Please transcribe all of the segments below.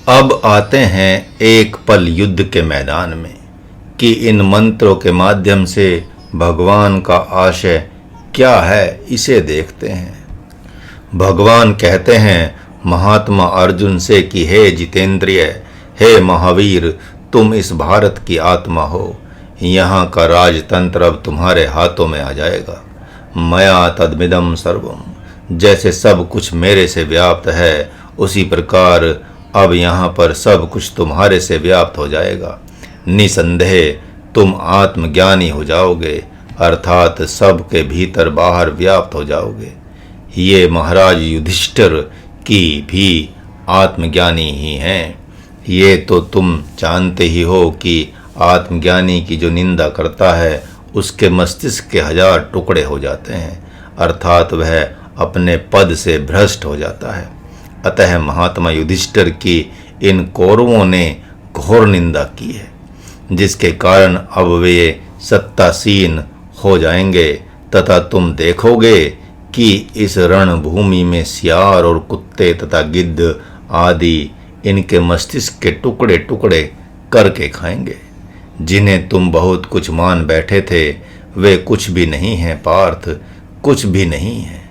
अब आते हैं एक पल युद्ध के मैदान में कि इन मंत्रों के माध्यम से भगवान का आशय क्या है, इसे देखते हैं। भगवान कहते हैं महात्मा अर्जुन से कि हे जितेंद्रिय, हे महावीर, तुम इस भारत की आत्मा हो। यहाँ का राजतंत्र अब तुम्हारे हाथों में आ जाएगा। मया तद्मिदं सर्वम, जैसे सब कुछ मेरे से व्याप्त है, उसी प्रकार अब यहाँ पर सब कुछ तुम्हारे से व्याप्त हो जाएगा। निसंदेह तुम आत्मज्ञानी हो जाओगे, अर्थात सब के भीतर बाहर व्याप्त हो जाओगे। ये महाराज युधिष्ठिर की भी आत्मज्ञानी ही हैं। ये तो तुम जानते ही हो कि आत्मज्ञानी की जो निंदा करता है उसके मस्तिष्क के 1000 टुकड़े हो जाते हैं, अर्थात वह अपने पद से भ्रष्ट हो जाता है। अतः महात्मा युधिष्ठिर की इन कौरवों ने घोर निंदा की है, जिसके कारण अब वे सत्तासीन हो जाएंगे तथा तुम देखोगे कि इस रणभूमि में सियार और कुत्ते तथा गिद्ध आदि इनके मस्तिष्क के टुकड़े टुकड़े करके खाएंगे। जिन्हें तुम बहुत कुछ मान बैठे थे वे कुछ भी नहीं हैं पार्थ, कुछ भी नहीं है।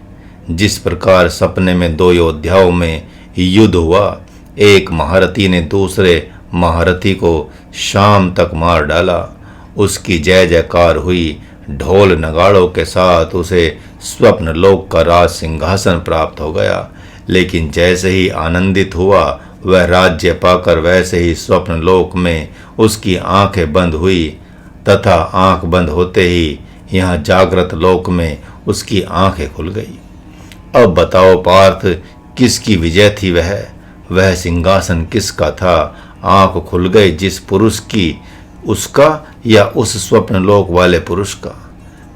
जिस प्रकार सपने में 2 योद्धाओं में युद्ध हुआ, एक महारथी ने दूसरे महारथी को शाम तक मार डाला, उसकी जय जयकार हुई, ढोल नगाड़ों के साथ उसे स्वप्न लोक का राज सिंहासन प्राप्त हो गया। लेकिन जैसे ही आनंदित हुआ वह राज्य पाकर, वैसे ही स्वप्न लोक में उसकी आंखें बंद हुई तथा आंख बंद होते ही यहाँ जागृत लोक में उसकी आंखें खुल गई। अब बताओ पार्थ, किसकी विजय थी? वह सिंहासन किसका था? आंख खुल गई जिस पुरुष की, उसका या उस स्वप्न लोक वाले पुरुष का?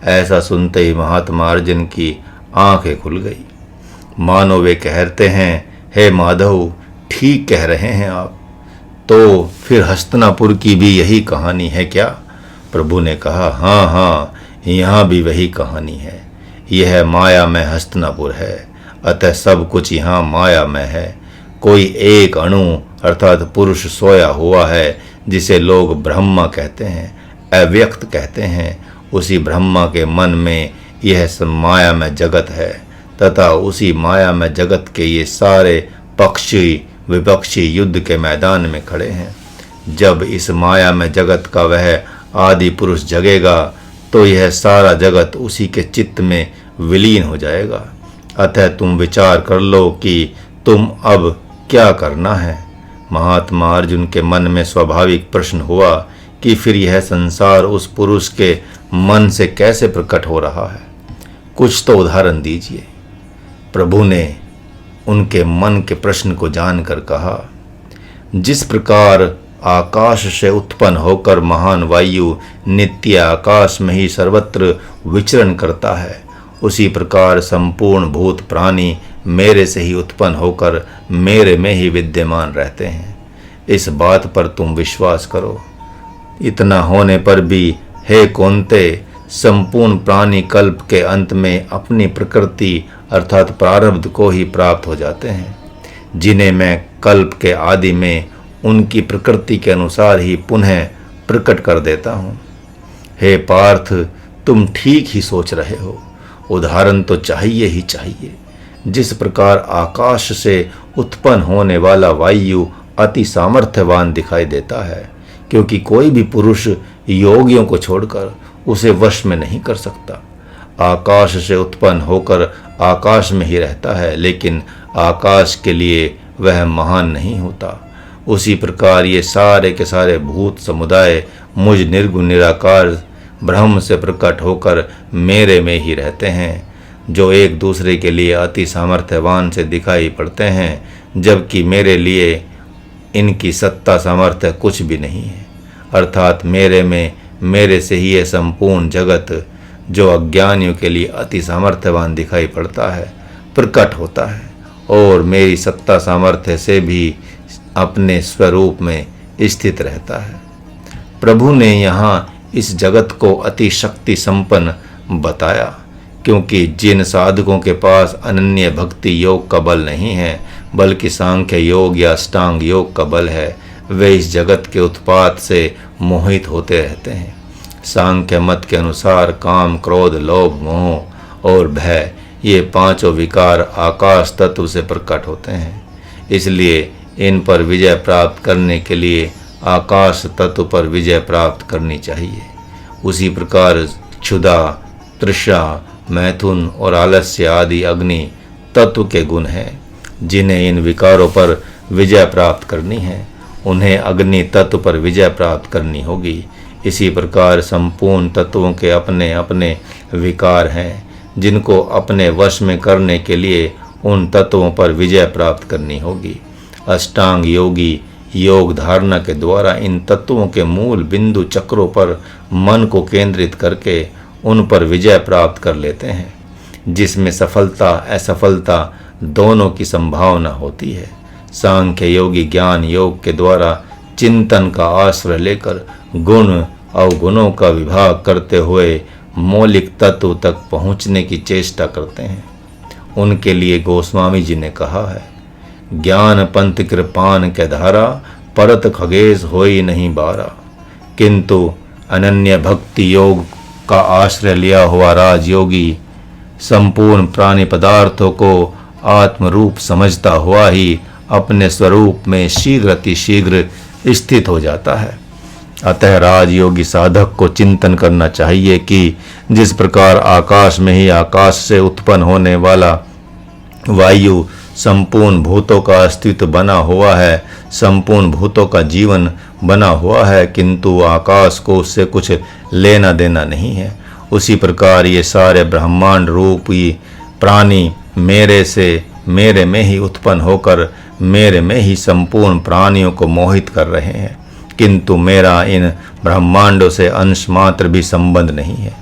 ऐसा सुनते ही महात्मा अर्जुन की आंखें खुल गई। मानो वे कहते हैं, हे माधव, ठीक कह रहे हैं आप। तो फिर हस्तिनापुर की भी यही कहानी है क्या? प्रभु ने कहा, हाँ हाँ, यहाँ भी वही कहानी है। यह माया में हस्तिनापुर है, अतः सब कुछ यहाँ माया में है। कोई एक अणु अर्थात पुरुष सोया हुआ है, जिसे लोग ब्रह्मा कहते हैं, अव्यक्त कहते हैं। उसी ब्रह्मा के मन में यह माया में जगत है तथा उसी माया में जगत के ये सारे पक्षी विपक्षी युद्ध के मैदान में खड़े हैं। जब इस माया में जगत का वह आदि पुरुष जगेगा तो यह सारा जगत उसी के चित्त में विलीन हो जाएगा। अतः तुम विचार कर लो कि तुम अब क्या करना है। महात्मा अर्जुन के मन में स्वाभाविक प्रश्न हुआ कि फिर यह संसार उस पुरुष के मन से कैसे प्रकट हो रहा है, कुछ तो उदाहरण दीजिए। प्रभु ने उनके मन के प्रश्न को जानकर कहा, जिस प्रकार आकाश से उत्पन्न होकर महान वायु नित्य आकाश में ही सर्वत्र विचरण करता है, उसी प्रकार संपूर्ण भूत प्राणी मेरे से ही उत्पन्न होकर मेरे में ही विद्यमान रहते हैं। इस बात पर तुम विश्वास करो। इतना होने पर भी हे कौन्ते, संपूर्ण प्राणी कल्प के अंत में अपनी प्रकृति अर्थात प्रारब्ध को ही प्राप्त हो जाते हैं, जिन्हें मैं कल्प के आदि में उनकी प्रकृति के अनुसार ही पुनः प्रकट कर देता हूँ। हे पार्थ, तुम ठीक ही सोच रहे हो। उदाहरण तो चाहिए ही चाहिए। जिस प्रकार आकाश से उत्पन्न होने वाला वायु अति सामर्थ्यवान दिखाई देता है, क्योंकि कोई भी पुरुष योगियों को छोड़कर उसे वश में नहीं कर सकता। आकाश से उत्पन्न होकर आकाश में ही रहता है, लेकिन आकाश के लिए वह महान नहीं होता। उसी प्रकार ये सारे के सारे भूत समुदाय मुझ निर्गुण निराकार ब्रह्म से प्रकट होकर मेरे में ही रहते हैं, जो एक दूसरे के लिए अति सामर्थ्यवान से दिखाई पड़ते हैं, जबकि मेरे लिए इनकी सत्ता सामर्थ्य कुछ भी नहीं है। अर्थात मेरे में मेरे से ही यह संपूर्ण जगत, जो अज्ञानियों के लिए अति सामर्थ्यवान दिखाई पड़ता है, प्रकट होता है और मेरी सत्ता सामर्थ्य से भी अपने स्वरूप में स्थित रहता है। प्रभु ने यहाँ इस जगत को अति शक्ति संपन्न बताया, क्योंकि जिन साधकों के पास अनन्य भक्ति योग का बल नहीं है, बल्कि सांख्य योग या अष्टांग योग का बल है। वे इस जगत के उत्पात से मोहित होते रहते हैं। सांख्य मत के अनुसार काम, क्रोध, लोभ, मोह और भय, ये पांचों विकार आकाश तत्व से प्रकट होते हैं। इसलिए इन पर विजय प्राप्त करने के लिए आकाश तत्व पर विजय प्राप्त करनी चाहिए। उसी प्रकार क्षुधा, तृष्णा, मैथुन और आलस्य आदि अग्नि तत्व के गुण हैं, जिन्हें इन विकारों पर विजय प्राप्त करनी है। उन्हें अग्नि तत्व पर विजय प्राप्त करनी होगी। इसी प्रकार संपूर्ण तत्वों के अपने अपने विकार हैं, जिनको अपने वश में करने के लिए उन तत्वों पर विजय प्राप्त करनी होगी। अष्टांग योगी योग धारणा के द्वारा इन तत्वों के मूल बिंदु चक्रों पर मन को केंद्रित करके उन पर विजय प्राप्त कर लेते हैं, जिसमें सफलता असफलता दोनों की संभावना होती है। सांख्य योगी ज्ञान योग के द्वारा चिंतन का आश्रय लेकर गुण अवगुणों का विभाग करते हुए मौलिक तत्व तक पहुँचने की चेष्टा करते हैं। उनके लिए गोस्वामी जी ने कहा है, ज्ञान पंथ कृपान के धारा, परत खगेश होई नहीं बारा। किंतु अनन्य भक्ति योग का आश्रय लिया हुआ राजयोगी संपूर्ण प्राणी पदार्थों को आत्म रूप समझता हुआ ही अपने स्वरूप में शीघ्र अतिशीघ्र स्थित हो जाता है। अतः राजयोगी साधक को चिंतन करना चाहिए कि जिस प्रकार आकाश में ही आकाश से उत्पन्न होने वाला वायु संपूर्ण भूतों का अस्तित्व बना हुआ है, संपूर्ण भूतों का जीवन बना हुआ है, किंतु आकाश को उससे कुछ लेना देना नहीं है, उसी प्रकार ये सारे ब्रह्मांड रूपी प्राणी मेरे से मेरे में ही उत्पन्न होकर मेरे में ही संपूर्ण प्राणियों को मोहित कर रहे हैं, किंतु मेरा इन ब्रह्मांडों से अंश मात्र भी संबंध नहीं है।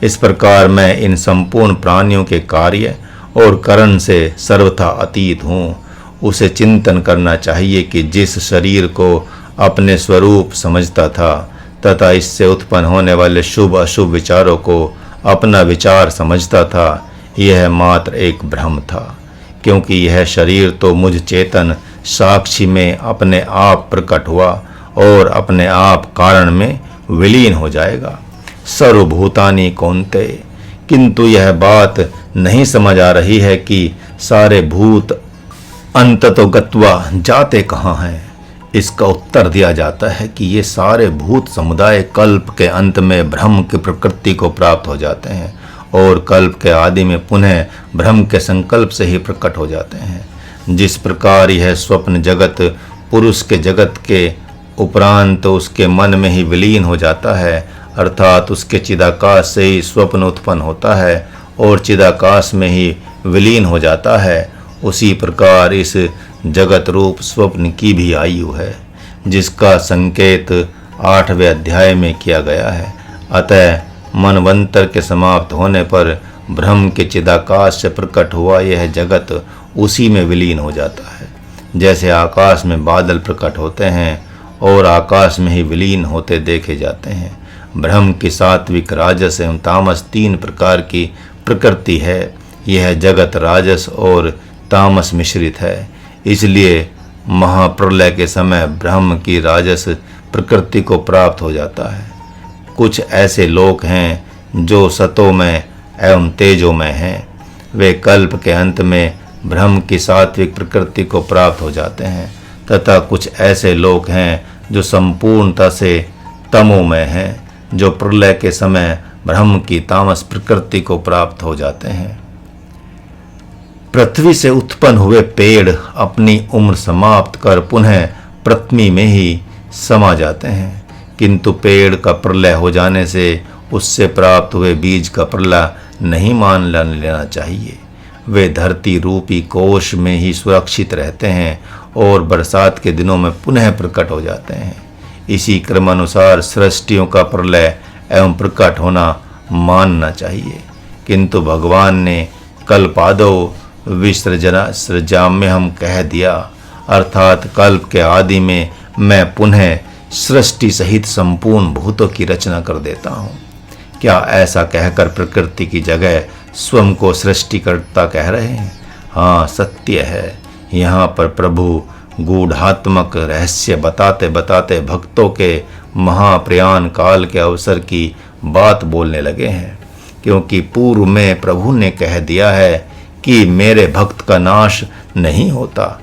इस प्रकार मैं इन संपूर्ण प्राणियों के कार्य और करण से सर्वथा अतीत हूँ। उसे चिंतन करना चाहिए कि जिस शरीर को अपने स्वरूप समझता था तथा इससे उत्पन्न होने वाले शुभ अशुभ विचारों को अपना विचार समझता था, यह मात्र एक भ्रम था, क्योंकि यह शरीर तो मुझ चेतन साक्षी में अपने आप प्रकट हुआ और अपने आप कारण में विलीन हो जाएगा। सर्वभूतानि कौन्ते, किंतु यह बात नहीं समझ आ रही है कि सारे भूत अंततो गत्वा जाते कहाँ हैं। इसका उत्तर दिया जाता है कि ये सारे भूत समुदाय कल्प के अंत में ब्रह्म की प्रकृति को प्राप्त हो जाते हैं और कल्प के आदि में पुनः ब्रह्म के संकल्प से ही प्रकट हो जाते हैं। जिस प्रकार यह स्वप्न जगत पुरुष के जगत के उपरांत उसके मन में ही विलीन हो जाता है, अर्थात उसके चिदाकाश से ही स्वप्न उत्पन्न होता है और चिदाकाश में ही विलीन हो जाता है, उसी प्रकार इस जगत रूप स्वप्न की भी आयु है, जिसका संकेत 8वें अध्याय में किया गया है। अतः मनवंतर के समाप्त होने पर ब्रह्म के चिदाकाश से प्रकट हुआ यह जगत उसी में विलीन हो जाता है। जैसे आकाश में बादल प्रकट होते हैं और आकाश में ही विलीन होते देखे जाते हैं। ब्रह्म की सात्विक, राजस एवं तामस 3 प्रकार की प्रकृति है। यह जगत राजस और तामस मिश्रित है, इसलिए महाप्रलय के समय ब्रह्म की राजस प्रकृति को प्राप्त हो जाता है। कुछ ऐसे लोग हैं जो सतोमय एवं तेजोमय हैं, वे कल्प के अंत में ब्रह्म की सात्विक प्रकृति को प्राप्त हो जाते हैं, तथा कुछ ऐसे लोग हैं जो संपूर्णता से तमोमय हैं, जो प्रलय के समय ब्रह्म की तामस प्रकृति को प्राप्त हो जाते हैं। पृथ्वी से उत्पन्न हुए पेड़ अपनी उम्र समाप्त कर पुनः पृथ्वी में ही समा जाते हैं, किंतु पेड़ का प्रलय हो जाने से उससे प्राप्त हुए बीज का प्रलय नहीं मान लेना चाहिए। वे धरती रूपी कोश में ही सुरक्षित रहते हैं और बरसात के दिनों में पुनः प्रकट हो जाते हैं। इसी क्रमानुसार सृष्टियों का प्रलय एवं प्रकट होना मानना चाहिए, किंतु भगवान ने कल्पादो विसर्जना सृजाम्यहम कह दिया, अर्थात कल्प के आदि में मैं पुनः सृष्टि सहित संपूर्ण भूतों की रचना कर देता हूँ। क्या ऐसा कहकर प्रकृति की जगह स्वयं को सृष्टिकर्ता कह रहे हैं? हाँ, सत्य है। यहाँ पर प्रभु गूढ़ात्मक रहस्य बताते बताते भक्तों के महाप्रयाण काल के अवसर की बात बोलने लगे हैं, क्योंकि पूर्व में प्रभु ने कह दिया है कि मेरे भक्त का नाश नहीं होता।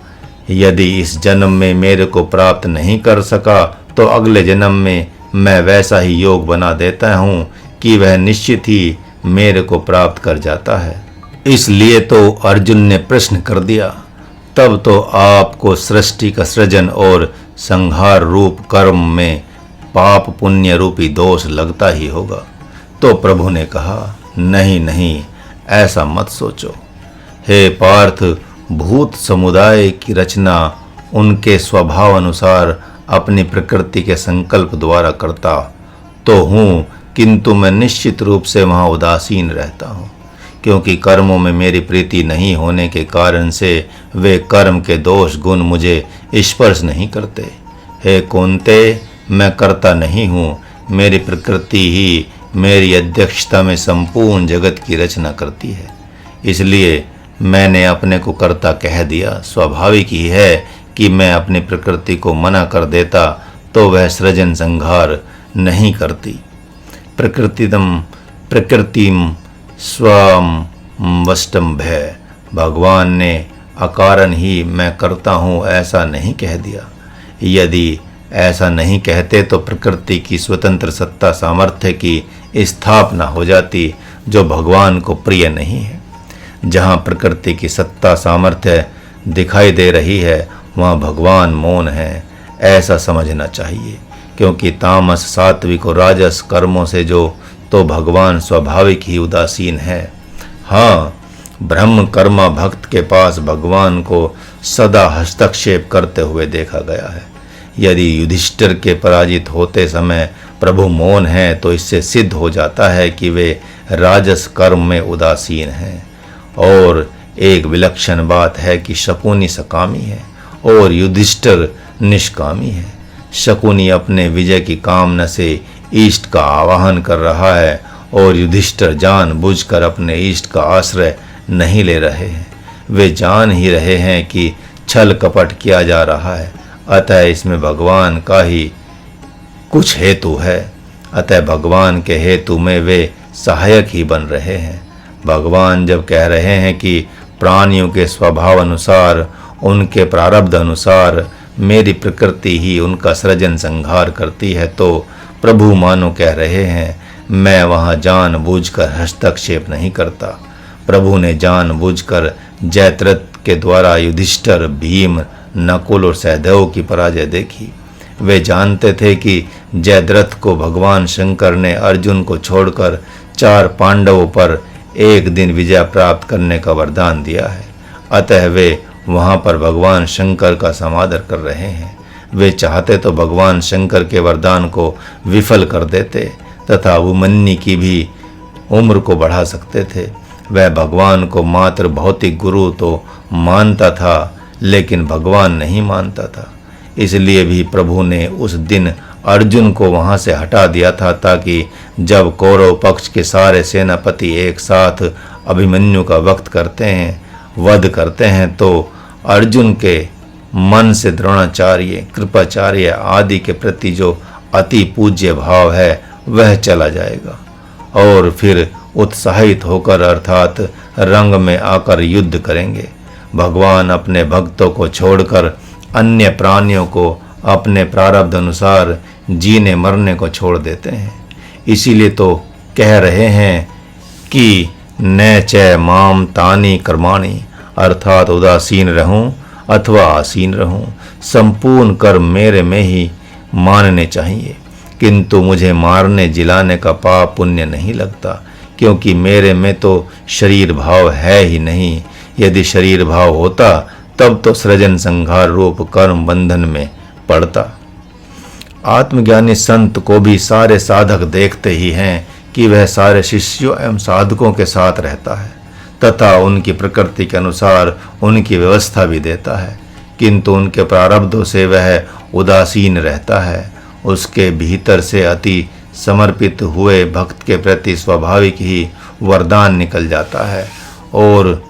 यदि इस जन्म में मेरे को प्राप्त नहीं कर सका तो अगले जन्म में मैं वैसा ही योग बना देता हूँ कि वह निश्चित ही मेरे को प्राप्त कर जाता है। इसलिए तो अर्जुन ने प्रश्न कर दिया, तब तो आपको सृष्टि का सृजन और संहार रूप कर्म में पाप पुण्य रूपी दोष लगता ही होगा। तो प्रभु ने कहा, नहीं नहीं, ऐसा मत सोचो। हे पार्थ, भूत समुदाय की रचना उनके स्वभाव अनुसार अपनी प्रकृति के संकल्प द्वारा करता तो हूँ, किंतु मैं निश्चित रूप से वहाँ उदासीन रहता हूँ, क्योंकि कर्मों में मेरी प्रीति नहीं होने के कारण से वे कर्म के दोष गुण मुझे स्पर्श नहीं करते। हे कौन्तेय, मैं करता नहीं हूँ, मेरी प्रकृति ही मेरी अध्यक्षता में संपूर्ण जगत की रचना करती है। इसलिए मैंने अपने को कर्ता कह दिया। स्वाभाविक ही है कि मैं अपनी प्रकृति को मना कर देता तो वह सृजन संहार नहीं करती। प्रकृतिम स्वम वष्टम भय, भगवान ने अकारण ही मैं करता हूँ ऐसा नहीं कह दिया। यदि ऐसा नहीं कहते तो प्रकृति की स्वतंत्र सत्ता सामर्थ्य की स्थापना हो जाती, जो भगवान को प्रिय नहीं है। जहाँ प्रकृति की सत्ता सामर्थ्य दिखाई दे रही है वहाँ भगवान मौन है, ऐसा समझना चाहिए। क्योंकि तामस सात्विक और राजस कर्मों से जो तो भगवान स्वाभाविक ही उदासीन है। हाँ, ब्रह्म कर्मा भक्त के पास भगवान को सदा हस्तक्षेप करते हुए देखा गया है। यदि युधिष्ठिर के पराजित होते समय प्रभु मौन है तो इससे सिद्ध हो जाता है कि वे राजस कर्म में उदासीन हैं। और एक विलक्षण बात है कि शकुनी सकामी है और युधिष्ठिर निष्कामी है। शकुनी अपने विजय की कामना से इष्ट का आवाहन कर रहा है और युधिष्ठिर जानबूझकर अपने इष्ट का आश्रय नहीं ले रहे हैं। वे जान ही रहे हैं कि छल कपट किया जा रहा है, अतः इसमें भगवान का ही कुछ हेतु है। अतः भगवान के हेतु में वे सहायक ही बन रहे हैं। भगवान जब कह रहे हैं कि प्राणियों के स्वभाव अनुसार, उनके प्रारब्ध अनुसार मेरी प्रकृति ही उनका सृजन संहार करती है, तो प्रभु मानो कह रहे हैं मैं वहाँ जानबूझकर हस्तक्षेप नहीं करता। प्रभु ने जानबूझकर जयद्रथ के द्वारा युधिष्ठिर, भीम, नकुल और सहदेव की पराजय देखी। वे जानते थे कि जयद्रथ को भगवान शंकर ने अर्जुन को छोड़कर 4 पांडवों पर एक दिन विजय प्राप्त करने का वरदान दिया है। अतः वे वहाँ पर भगवान शंकर का समादर कर रहे हैं। वे चाहते तो भगवान शंकर के वरदान को विफल कर देते तथा अभिमन्यु की भी उम्र को बढ़ा सकते थे। वह भगवान को मात्र भौतिक गुरु तो मानता था, लेकिन भगवान नहीं मानता था। इसलिए भी प्रभु ने उस दिन अर्जुन को वहां से हटा दिया था, ताकि जब कौरव पक्ष के सारे सेनापति एक साथ अभिमन्यु का वध करते हैं तो अर्जुन के मन से द्रोणाचार्य, कृपाचार्य आदि के प्रति जो अति पूज्य भाव है वह चला जाएगा और फिर उत्साहित होकर अर्थात रंग में आकर युद्ध करेंगे। भगवान अपने भक्तों को छोड़कर अन्य प्राणियों को अपने प्रारब्ध अनुसार जीने मरने को छोड़ देते हैं। इसीलिए तो कह रहे हैं कि न च माम तानि कर्माणि, अर्थात उदासीन रहूं अथवा आसीन रहूं, संपूर्ण कर्म मेरे में ही मानने चाहिए। किंतु मुझे मारने जिलाने का पाप पुण्य नहीं लगता, क्योंकि मेरे में तो शरीर भाव है ही नहीं। यदि शरीर भाव होता तब तो सृजन संहार रूप कर्म बंधन में पड़ता। आत्मज्ञानी संत को भी सारे साधक देखते ही हैं कि वह सारे शिष्यों एवं साधकों के साथ रहता है तथा उनकी प्रकृति के अनुसार उनकी व्यवस्था भी देता है, किंतु उनके प्रारब्धों से वह उदासीन रहता है। उसके भीतर से अति समर्पित हुए भक्त के प्रति स्वाभाविक ही वरदान निकल जाता है, और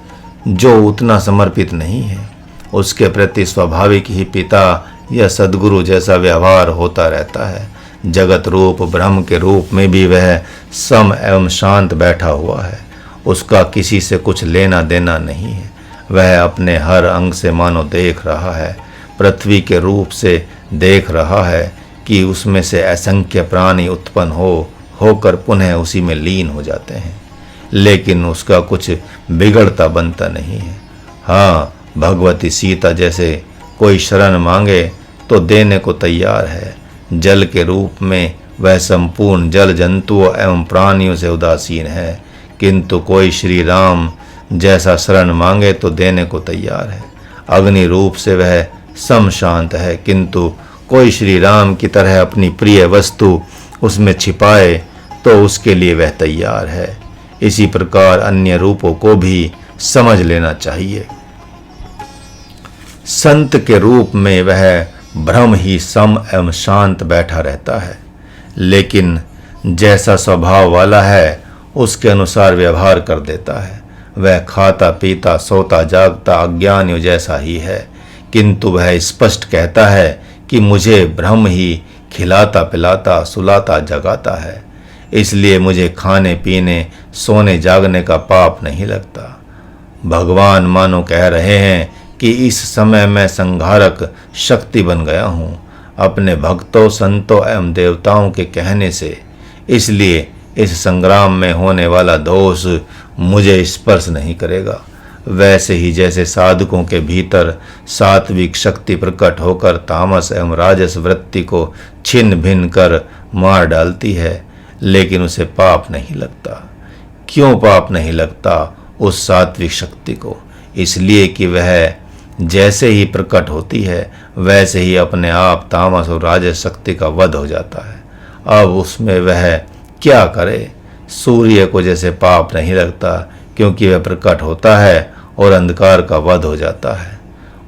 जो उतना समर्पित नहीं है उसके प्रति स्वाभाविक ही पिता या सद्गुरु जैसा व्यवहार होता रहता है। जगत रूप ब्रह्म के रूप में भी वह सम एवं शांत बैठा हुआ है। उसका किसी से कुछ लेना देना नहीं है। वह अपने हर अंग से मानो देख रहा है, पृथ्वी के रूप से देख रहा है कि उसमें से असंख्य प्राणी उत्पन्न होकर पुनः उसी में लीन हो जाते हैं, लेकिन उसका कुछ बिगड़ता बनता नहीं है। हाँ, भगवती सीता जैसे कोई शरण मांगे तो देने को तैयार है। जल के रूप में वह संपूर्ण जल जंतुओं एवं प्राणियों से उदासीन है, किंतु कोई श्री राम जैसा शरण मांगे तो देने को तैयार है। अग्नि रूप से वह सम शांत है, किंतु कोई श्री राम की तरह अपनी प्रिय वस्तु उसमें छिपाए तो उसके लिए वह तैयार है। इसी प्रकार अन्य रूपों को भी समझ लेना चाहिए। संत के रूप में वह ब्रह्म ही सम एवं शांत बैठा रहता है, लेकिन जैसा स्वभाव वाला है उसके अनुसार व्यवहार कर देता है। वह खाता पीता सोता जागता अज्ञानियों जैसा ही है, किंतु वह स्पष्ट कहता है कि मुझे ब्रह्म ही खिलाता पिलाता सुलाता जगाता है, इसलिए मुझे खाने पीने सोने जागने का पाप नहीं लगता। भगवान मानो कह रहे हैं कि इस समय मैं संहारक शक्ति बन गया हूँ अपने भक्तों संतों एवं देवताओं के कहने से, इसलिए इस संग्राम में होने वाला दोष मुझे स्पर्श नहीं करेगा। वैसे ही जैसे साधकों के भीतर सात्विक शक्ति प्रकट होकर तामस एवं राजस वृत्ति को छिन्न भिन्न कर मार डालती है, लेकिन उसे पाप नहीं लगता। क्यों पाप नहीं लगता उस सात्विक शक्ति को? इसलिए कि वह जैसे ही प्रकट होती है वैसे ही अपने आप तामस और राजस शक्ति का वध हो जाता है। अब उसमें वह क्या करे? सूर्य को जैसे पाप नहीं लगता क्योंकि वह प्रकट होता है और अंधकार का वध हो जाता है,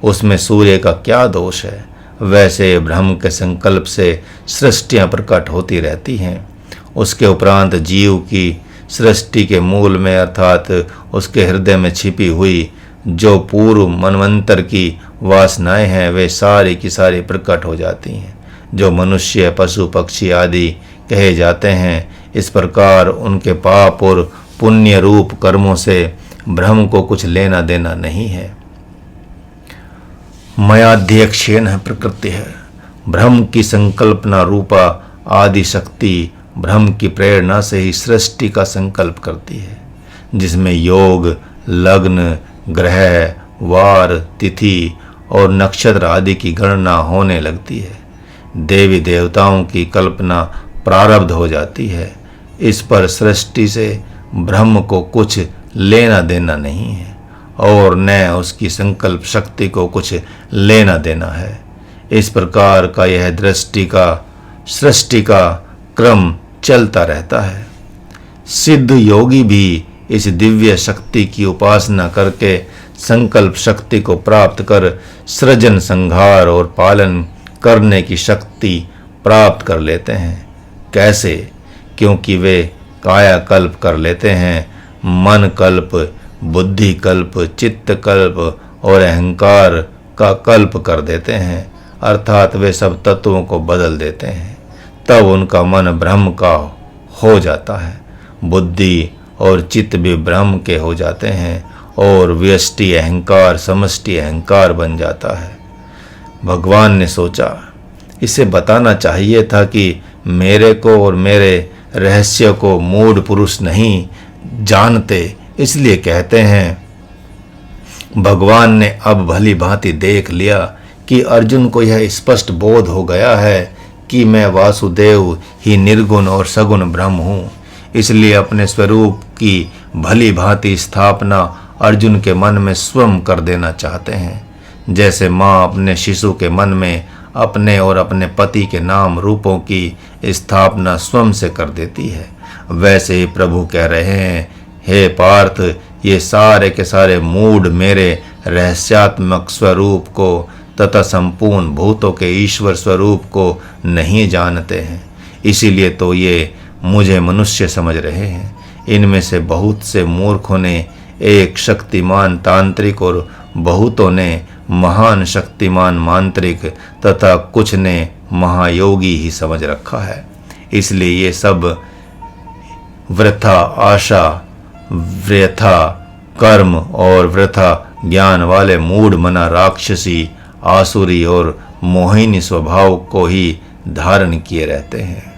उसमें सूर्य का क्या दोष है? वैसे ब्रह्म के संकल्प से सृष्टियां प्रकट होती रहती हैं। उसके उपरांत जीव की सृष्टि के मूल में अर्थात उसके हृदय में छिपी हुई जो पूर्व मनवंतर की वासनाएं हैं वे सारी की सारी प्रकट हो जाती हैं। जो मनुष्य पशु पक्षी आदि कहे जाते हैं, इस प्रकार उनके पाप और पुण्य रूप कर्मों से ब्रह्म को कुछ लेना देना नहीं है। मयाध्यक्षेण प्रकृति है। ब्रह्म की संकल्पना रूपा आदि शक्ति ब्रह्म की प्रेरणा से ही सृष्टि का संकल्प करती है, जिसमें योग लग्न ग्रह वार तिथि और नक्षत्र आदि की गणना होने लगती है। देवी देवताओं की कल्पना प्रारब्ध हो जाती है। इस पर सृष्टि से ब्रह्म को कुछ लेना देना नहीं है और न उसकी संकल्प शक्ति को कुछ लेना देना है। इस प्रकार का यह सृष्टि का क्रम चलता रहता है। सिद्ध योगी भी इस दिव्य शक्ति की उपासना करके संकल्प शक्ति को प्राप्त कर सृजन संहार और पालन करने की शक्ति प्राप्त कर लेते हैं। कैसे? क्योंकि वे काया कल्प कर लेते हैं, मन कल्प, बुद्धि कल्प, चित्त कल्प और अहंकार का कल्प कर देते हैं, अर्थात वे सब तत्वों को बदल देते हैं। तब उनका मन ब्रह्म का हो जाता है, बुद्धि और चित्त भी ब्रह्म के हो जाते हैं और व्यष्टि अहंकार समष्टि अहंकार बन जाता है। भगवान ने सोचा इसे बताना चाहिए था कि मेरे को और मेरे रहस्य को मूढ़ पुरुष नहीं जानते, इसलिए कहते हैं। भगवान ने अब भली भांति देख लिया कि अर्जुन को यह स्पष्ट बोध हो गया है कि मैं वासुदेव ही निर्गुण और सगुण ब्रह्म हूँ, इसलिए अपने स्वरूप की भली भांति स्थापना अर्जुन के मन में स्वयं कर देना चाहते हैं। जैसे माँ अपने शिशु के मन में अपने और अपने पति के नाम रूपों की स्थापना स्वयं से कर देती है, वैसे ही प्रभु कह रहे हैं, हे पार्थ, ये सारे के सारे मूढ़ मेरे रहस्यात्मक स्वरूप को तथा संपूर्ण भूतों के ईश्वर स्वरूप को नहीं जानते हैं, इसीलिए तो ये मुझे मनुष्य समझ रहे हैं। इनमें से बहुत से मूर्खों ने एक शक्तिमान तांत्रिक और बहुतों ने महान शक्तिमान मांत्रिक तथा कुछ ने महायोगी ही समझ रखा है। इसलिए ये सब वृथा आशा, वृथा कर्म और वृथा ज्ञान वाले मूढ़ मना राक्षसी, आसुरी और मोहिनी स्वभाव को ही धारण किए रहते हैं।